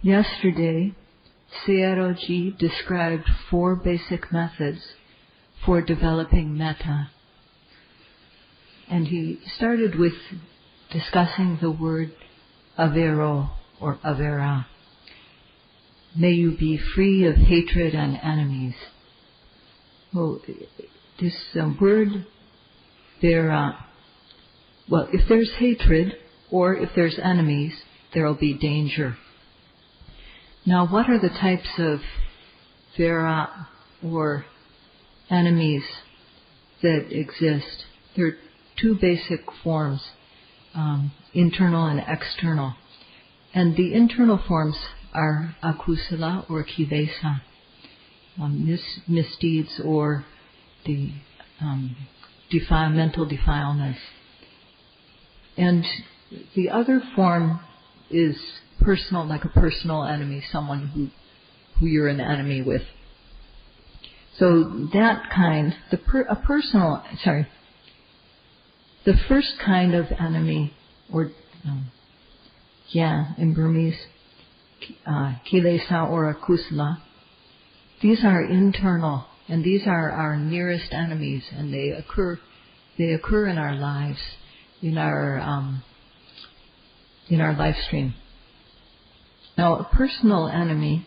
Yesterday, Sayadaw described 4 basic methods for developing metta. And he started with discussing the word avero or avera. May you be free of hatred and enemies. Well, this word vera, well, if there's hatred or if there's enemies, there'll be danger. Now, what are the types of vera or enemies that exist? There are 2 basic forms, internal and external. And the internal forms are akusala or kilesa, misdeeds or the mental defilements. And the other form is personal, like a personal enemy, someone who you're an enemy with. So that kind, the first kind of enemy, or in Burmese, kilesa or akusala, these are internal, and these are our nearest enemies, and they occur in our lives, in our life stream. Now, a personal enemy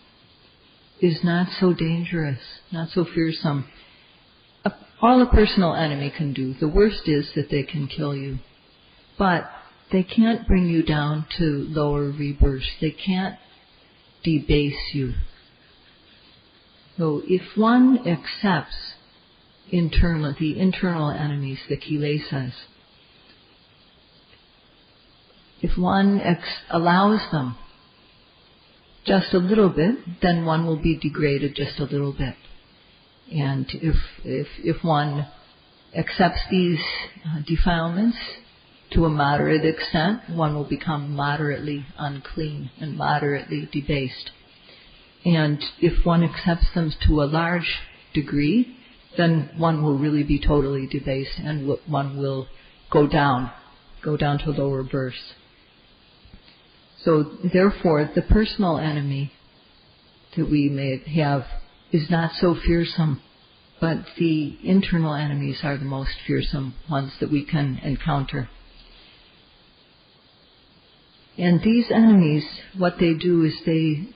is not so dangerous, not so fearsome. All a personal enemy can do, the worst is that they can kill you. But they can't bring you down to lower rebirths. They can't debase you. So if one accepts the internal enemies, the kilesas, if one allows them just a little bit, then one will be degraded just a little bit. And if one accepts these defilements to a moderate extent, one will become moderately unclean and moderately debased. And if one accepts them to a large degree, then one will really be totally debased, and one will go down to lower births. So therefore, the personal enemy that we may have is not so fearsome, but the internal enemies are the most fearsome ones that we can encounter. And these enemies, what they do is the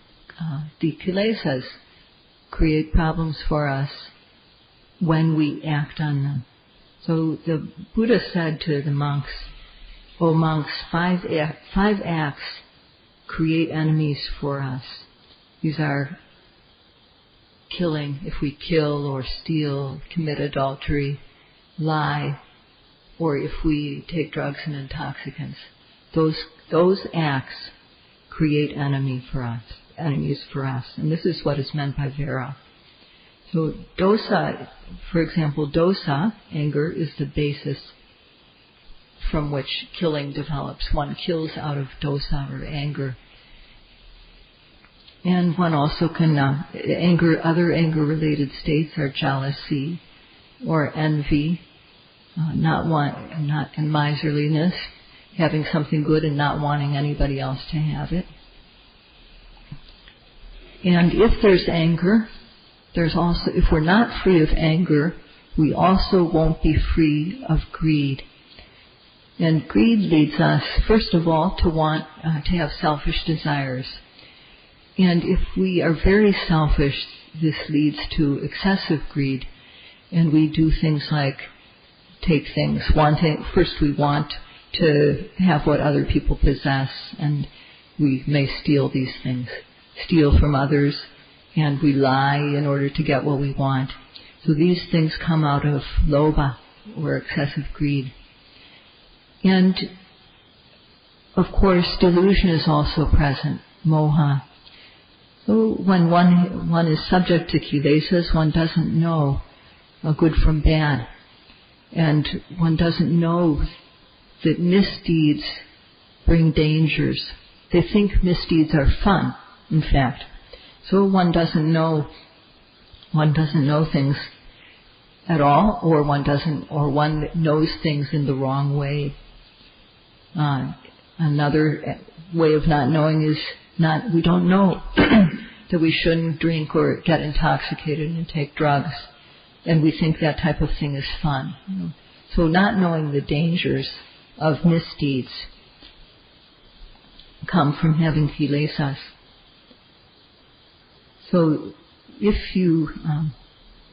kilesas create problems for us when we act on them. So the Buddha said to the monks, "O monks, 5 acts create enemies for us." These are killing, if we kill or steal, commit adultery, lie, or if we take drugs and intoxicants. Those acts create enemies for us. And this is what is meant by vera. So dosa, for example, anger, is the basis from which killing develops. One kills out of dosa or anger. And one also can, other anger-related states are jealousy or envy, and miserliness, having something good and not wanting anybody else to have it. And if there's anger, there's also, if we're not free of anger, we also won't be free of greed. And greed leads us, first of all, to want to have selfish desires. And if we are very selfish, this leads to excessive greed. And we do things like take things, first we want to have what other people possess, and we may steal these things, steal from others, and we lie in order to get what we want. So these things come out of lobha, or excessive greed. And of course, delusion is also present, moha. So when one is subject to kilesas, one doesn't know good from bad, and one doesn't know that misdeeds bring dangers. They think misdeeds are fun, in fact. So one doesn't know things at all, or one knows things in the wrong way. Another way of not knowing is we don't know that we shouldn't drink or get intoxicated and take drugs, and we think that type of thing is fun. So not knowing the dangers of misdeeds come from having kilesas. So if you,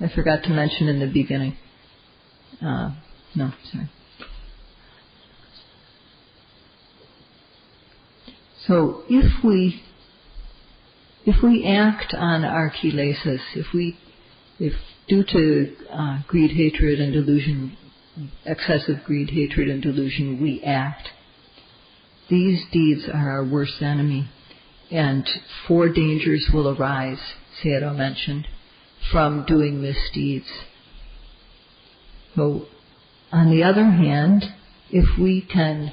I forgot to mention in the beginning, So if we act on our kilesas, if due to greed, hatred, and delusion, excessive greed, hatred, and delusion, we act, these deeds are our worst enemy, and 4 dangers will arise, Sayadaw mentioned, from doing misdeeds. So, on the other hand, if we can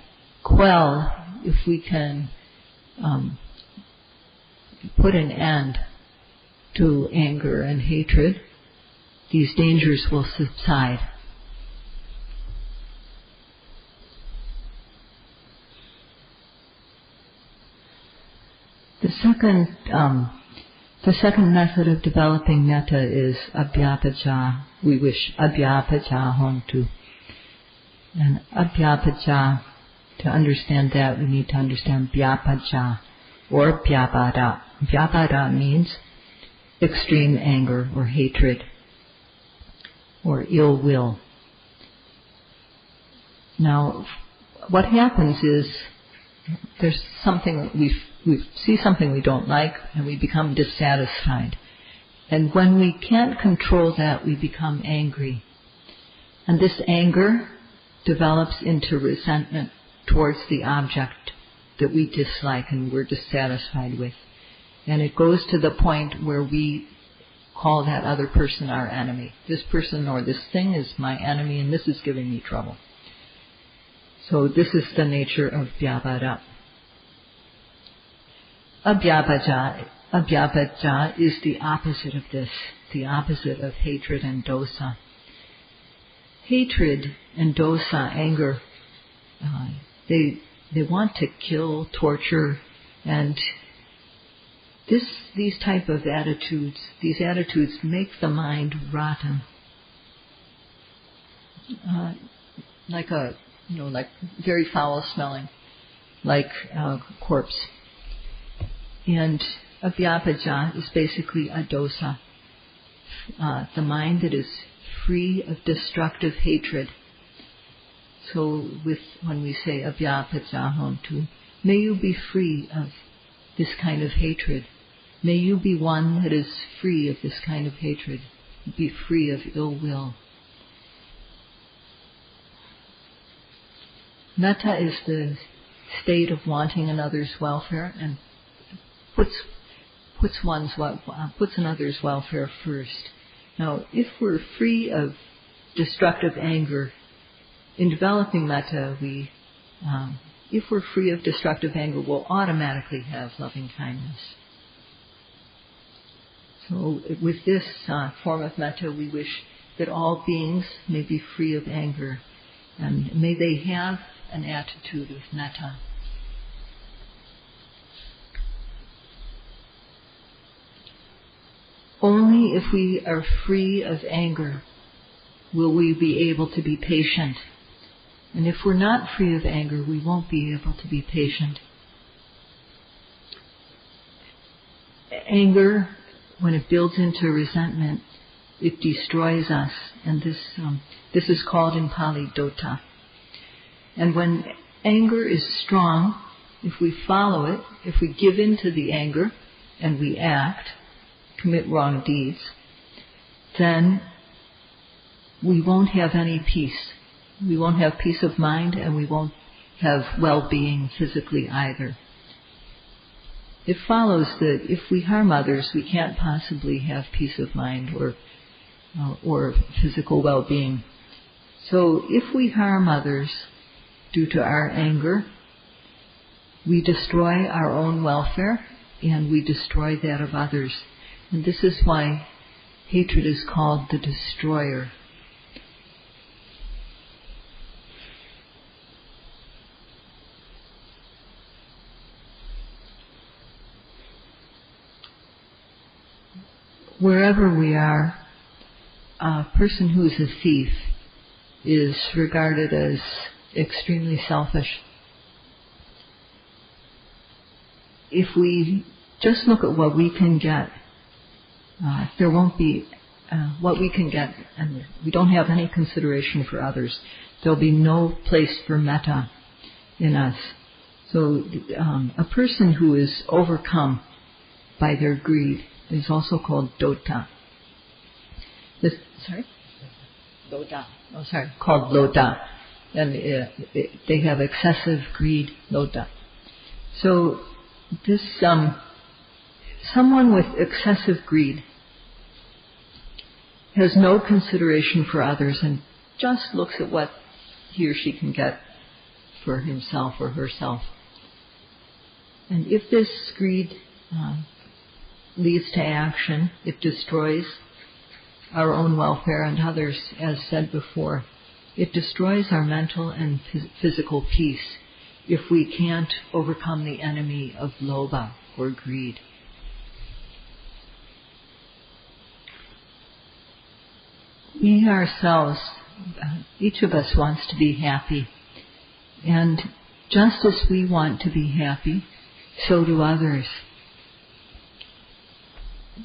put an end to anger and hatred, these dangers will subside. The second method of developing metta is abhyapaja. We wish abhyapaja hontu. And abhyapaja, to understand that, we need to understand vyapaja or vyapada. Vyapada means extreme anger or hatred or ill will. Now, what happens is there's something we see something we don't like and we become dissatisfied. And when we can't control that, we become angry. And this anger develops into resentment towards the object that we dislike and we're dissatisfied with. And it goes to the point where we call that other person our enemy. This person or this thing is my enemy and this is giving me trouble. So this is the nature of vyapada. Abhyapaja is the opposite of this, the opposite of hatred and dosa. Hatred and dosa, anger, they want to kill, torture, and these type of attitudes, these attitudes make the mind rotten, like very foul smelling, like a corpse. And abhyapaja is basically a dosa, the mind that is free of destructive hatred. So when we say abhyapaja hontu, may you be free of this kind of hatred. May you be one that is free of this kind of hatred. Be free of ill will. Metta is the state of wanting another's welfare and puts another's welfare first. Now, if we're free of destructive anger, in developing metta, if we're free of destructive anger, we'll automatically have loving kindness. So, with this form of metta, we wish that all beings may be free of anger, and may they have an attitude of metta. Only if we are free of anger will we be able to be patient. And if we're not free of anger, we won't be able to be patient. Anger, when it builds into resentment, it destroys us. And this is called in Pali dota. And when anger is strong, if we follow it, if we give in to the anger and we act, commit wrong deeds, then we won't have any peace. We won't have peace of mind and we won't have well-being physically either. It follows that if we harm others, we can't possibly have peace of mind or physical well-being. So if we harm others due to our anger, we destroy our own welfare and we destroy that of others. And this is why hatred is called the destroyer. wherever we are, a person who's a thief is regarded as extremely selfish. If we just look at what we can get, there won't be what we can get, and we don't have any consideration for others. There'll be no place for metta in us. So a person who is overcome by their greed is also called dota. Called lota. And they have excessive greed, lota. So this someone with excessive greed has no consideration for others and just looks at what he or she can get for himself or herself. And if this greed leads to action, it destroys our own welfare and others, as said before. It destroys our mental and physical peace if we can't overcome the enemy of lobha, or greed. We ourselves, each of us wants to be happy. And just as we want to be happy, so do others.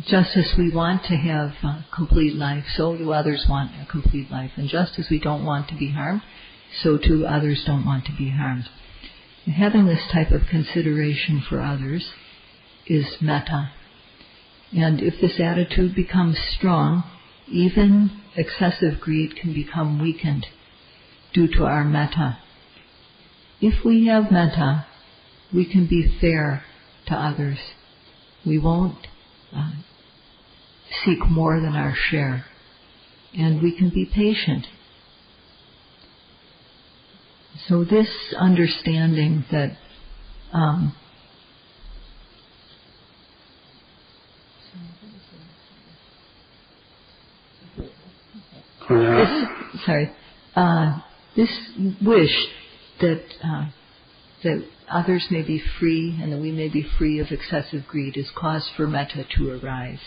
Just as we want to have a complete life, so do others want a complete life. And just as we don't want to be harmed, so too others don't want to be harmed. And having this type of consideration for others is metta. And if this attitude becomes strong, even excessive greed can become weakened due to our metta. If we have metta, we can be fair to others. We won't seek more than our share. And we can be patient. So this understanding that this wish that others may be free and that we may be free of excessive greed is cause for metta to arise.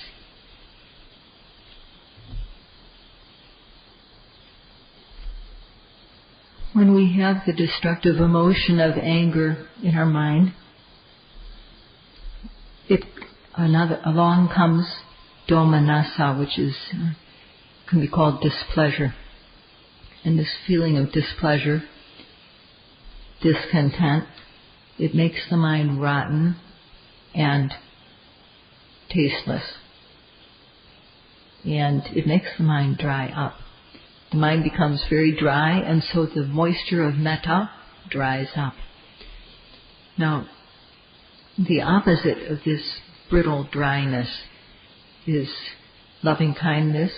When we have the destructive emotion of anger in our mind, along comes domanassa, which can be called displeasure. And this feeling of displeasure, discontent, it makes the mind rotten and tasteless. And it makes the mind dry up. The mind becomes very dry, and so the moisture of metta dries up. Now, the opposite of this brittle dryness is loving kindness,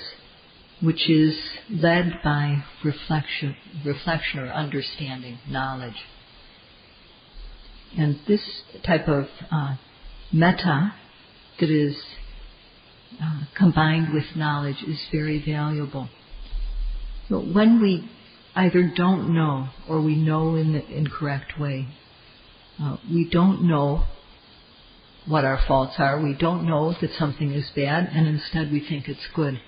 which is led by reflection or understanding, knowledge. And this type of metta that is combined with knowledge is very valuable. But when we either don't know or we know in the incorrect way, we don't know what our faults are, we don't know that something is bad, and instead we think it's good.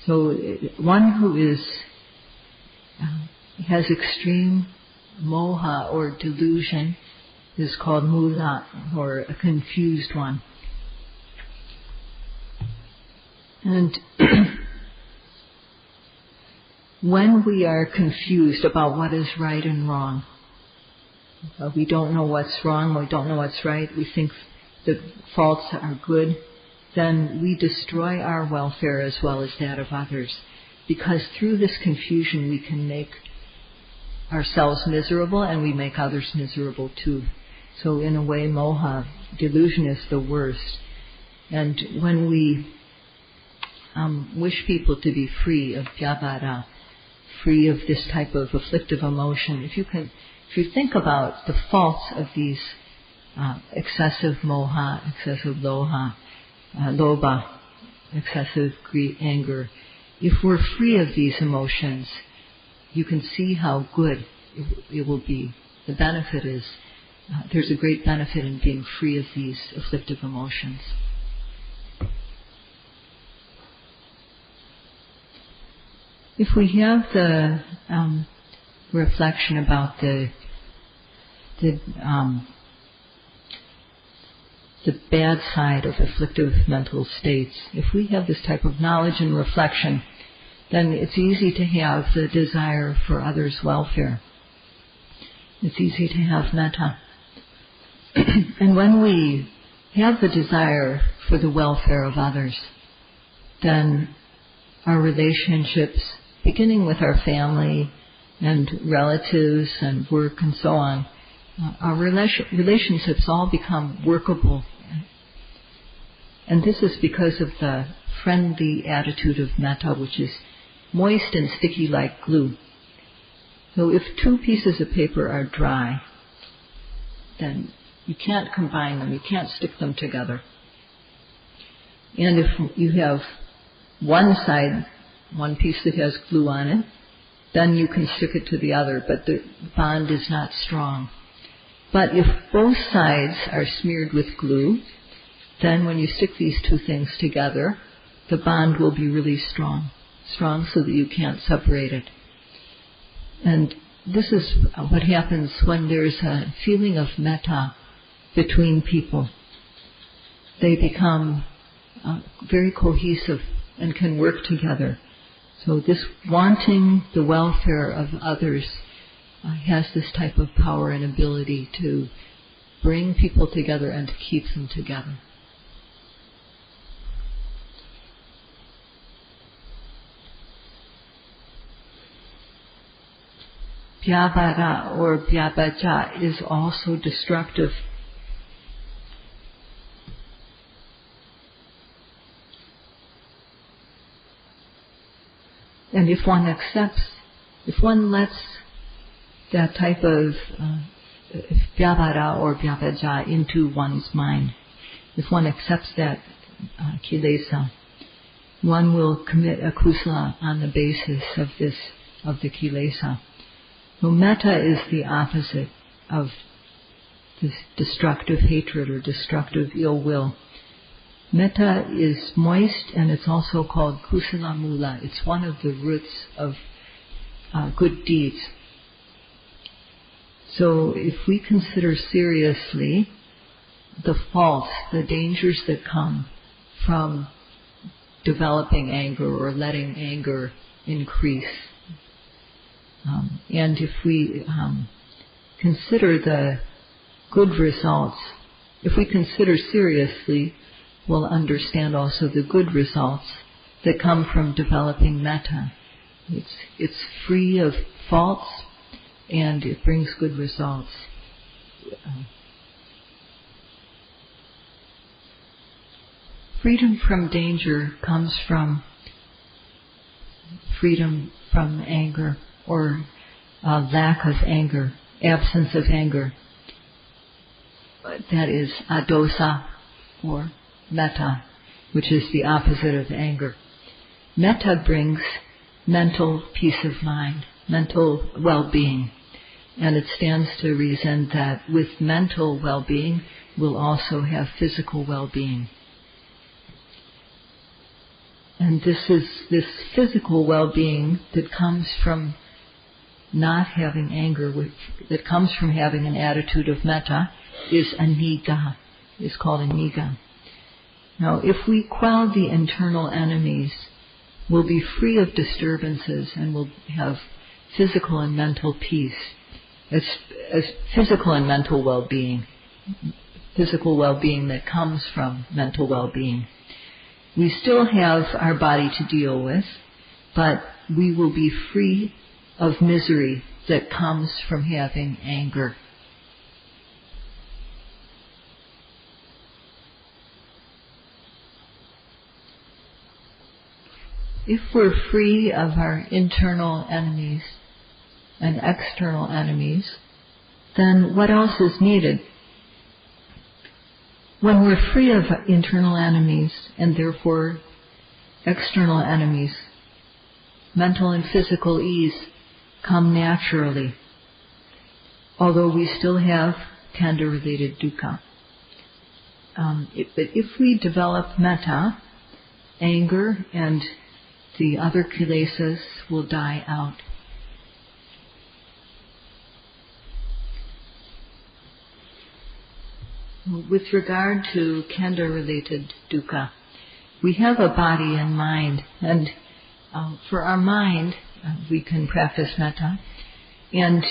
So one who has extreme moha or delusion is called mula, or a confused one. And when we are confused about what is right and wrong, we don't know what's wrong, we don't know what's right, we think that faults are good, then we destroy our welfare as well as that of others. Because through this confusion we can make ourselves miserable and we make others miserable too. So in a way, moha, delusion, is the worst. And when we wish people to be free of vyavada, free of this type of afflictive emotion, if you think about the faults of these excessive moha, excessive lobha, excessive greed, anger, if we're free of these emotions, you can see how good it will be. The benefit is, there's a great benefit in being free of these afflictive emotions. If we have the reflection about the bad side of afflictive mental states, if we have this type of knowledge and reflection, then it's easy to have the desire for others' welfare. It's easy to have metta. And when we have the desire for the welfare of others, then our relationships, beginning with our family and relatives and work and so on, our relationships all become workable. And this is because of the friendly attitude of metta, which is moist and sticky like glue. So if two pieces of paper are dry, then you can't combine them, you can't stick them together. And if you have one side, one piece that has glue on it, then you can stick it to the other, but the bond is not strong. But if both sides are smeared with glue, then when you stick these two things together, the bond will be really strong so that you can't separate it. And this is what happens when there's a feeling of metta between people. They become very cohesive and can work together. So this wanting the welfare of others has this type of power and ability to bring people together and to keep them together. Vyavara or vyabhaja is also destructive. And if one lets that type of vyavara or vyabhaja into one's mind, if one accepts that kilesa, one will commit a kusala on the basis of the kilesa. So metta is the opposite of this destructive hatred or destructive ill will. Metta is moist, and it's also called kusala mula. It's one of the roots of good deeds. So if we consider seriously the faults, the dangers that come from developing anger or letting anger increase, and if we consider the good results, if we consider seriously, we'll understand also the good results that come from developing metta. It's free of faults and it brings good results. Freedom from danger comes from freedom from anger or lack of anger, absence of anger. That is adosa or metta, which is the opposite of anger. Metta brings mental peace of mind, mental well-being, and it stands to reason that with mental well-being we'll also have physical well-being. And this physical well-being that comes from not having anger, that comes from having an attitude of metta, is aniga, is called aniga. Now, if we quell the internal enemies, we'll be free of disturbances and we'll have physical and mental peace, as physical and mental well-being, physical well-being that comes from mental well-being. We still have our body to deal with, but we will be free of misery that comes from having anger. If we're free of our internal enemies and external enemies, then what else is needed? When we're free of internal enemies and therefore external enemies, mental and physical ease come naturally, although we still have kanda-related dukkha. But if we develop metta, anger and the other kilesas will die out. With regard to khandha-related dukkha, we have a body and mind, and for our mind, we can practice metta, and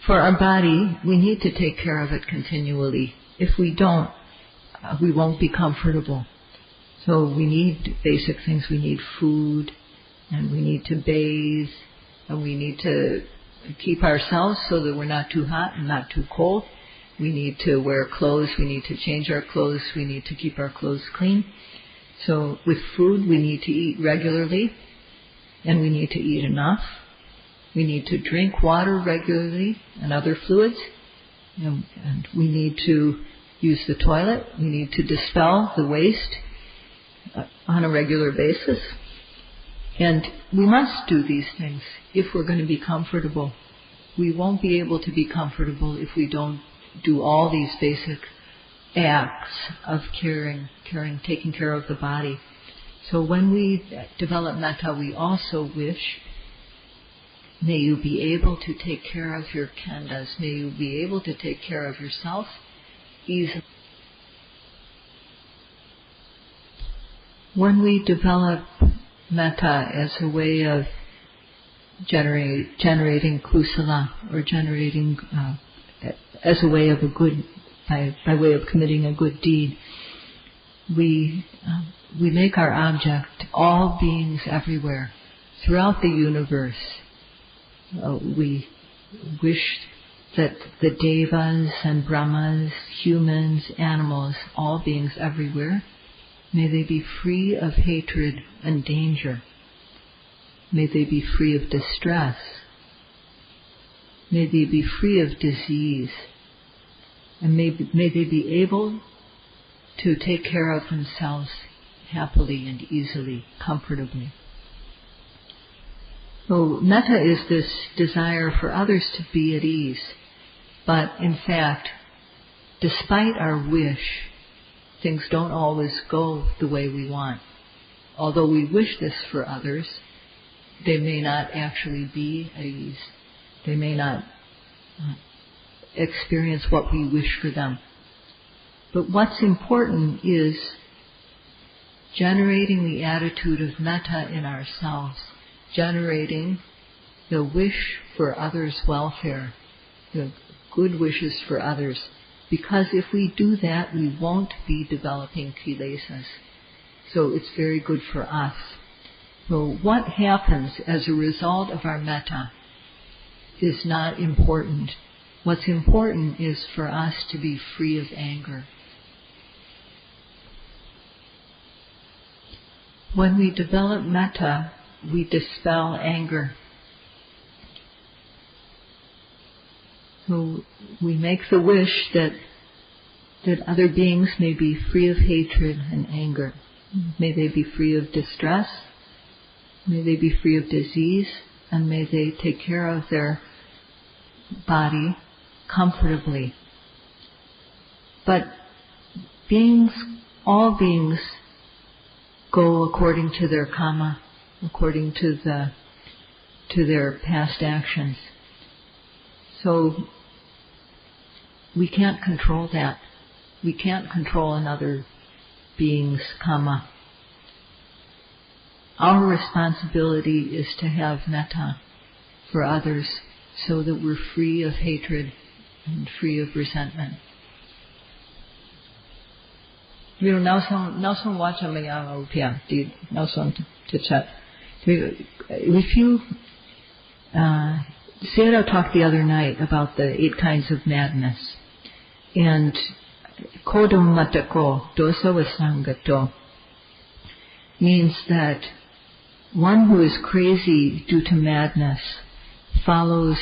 for our body, we need to take care of it continually. If we don't, we won't be comfortable. So we need basic things. We need food, and we need to bathe, and we need to keep ourselves so that we're not too hot and not too cold. We need to wear clothes, we need to change our clothes, we need to keep our clothes clean. So with food, we need to eat regularly, and we need to eat enough. We need to drink water regularly and other fluids, and we need to use the toilet. We need to dispel the waste on a regular basis. And we must do these things if we're going to be comfortable. We won't be able to be comfortable if we don't do all these basic acts of caring, taking care of the body. So when we develop metta, we also wish, may you be able to take care of your khandhas, may you be able to take care of yourself easily. When we develop metta as a way of generating kusala, or generating as a way of a good, by way of committing a good deed, we make our object all beings everywhere, throughout the universe. We wish that the devas and brahmas, humans, animals, all beings everywhere, may they be free of hatred and danger. May they be free of distress. May they be free of disease. And may they be able to take care of themselves happily and easily, comfortably. So metta is this desire for others to be at ease. But in fact, despite our wish, things don't always go the way we want. Although we wish this for others, they may not actually be at ease. They may not experience what we wish for them. But what's important is generating the attitude of metta in ourselves, generating the wish for others' welfare, the good wishes for others. Because if we do that, we won't be developing kilesas. So it's very good for us. So what happens as a result of our metta is not important. What's important is for us to be free of anger. When we develop metta, we dispel anger. So we make the wish that other beings may be free of hatred and anger. May they be free of distress. May they be free of disease. And may they take care of their body comfortably. But all beings go according to their karma, according to their past actions. So we can't control that. We can't control another being's karma. Our responsibility is to have metta for others so that we're free of hatred and free of resentment. Now some watch on now some to chat. If you Sayadaw talked the other night about the 8 kinds of madness, and kodam matako dosa vasangato means that one who is crazy due to madness follows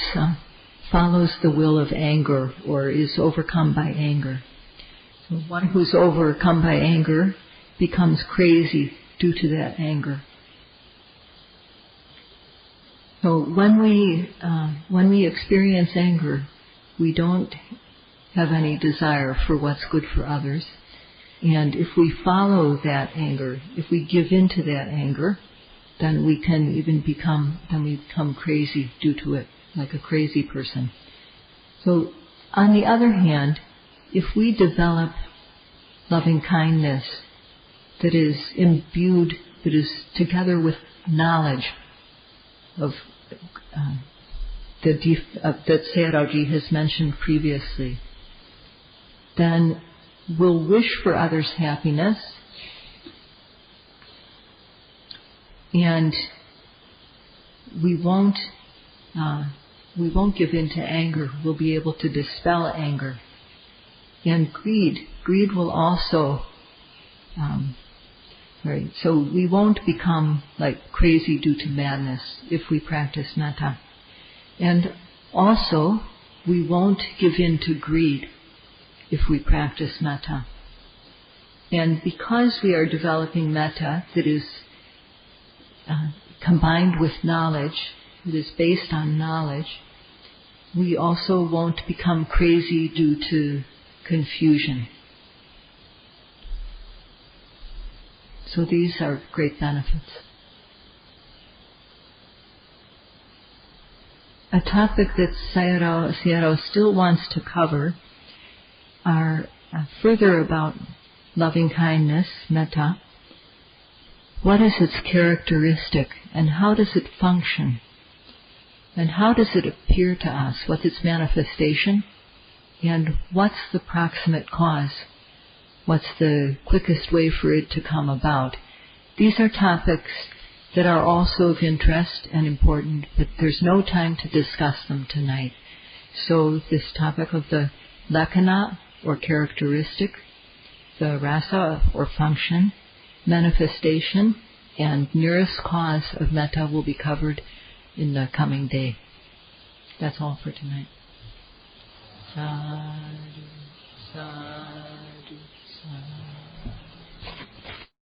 the will of anger, or is overcome by anger. So one who's overcome by anger becomes crazy due to that anger. So when we experience anger, we don't have any desire for what's good for others. And if we follow that anger, if we give in to that anger, then we become crazy due to it, like a crazy person. So, on the other hand, if we develop loving kindness that is imbued, that is together with knowledge of that Sayadaw has mentioned previously, then we'll wish for others' happiness, and we won't give in to anger. We'll be able to dispel anger. And greed will also, so we won't become like crazy due to madness if we practice metta. And also, we won't give in to greed if we practice metta. And because we are developing metta that is combined with knowledge, that is based on knowledge, we also won't become crazy due to confusion. So these are great benefits. A topic that Sayadaw still wants to cover are further about loving kindness, metta. What is its characteristic and how does it function? And how does it appear to us? What's its manifestation? And what's the proximate cause? What's the quickest way for it to come about? These are topics that are also of interest and important, but there's no time to discuss them tonight. So this topic of the lakkhana, or characteristic, the rasa, or function, manifestation, and nearest cause of metta will be covered in the coming day. That's all for tonight.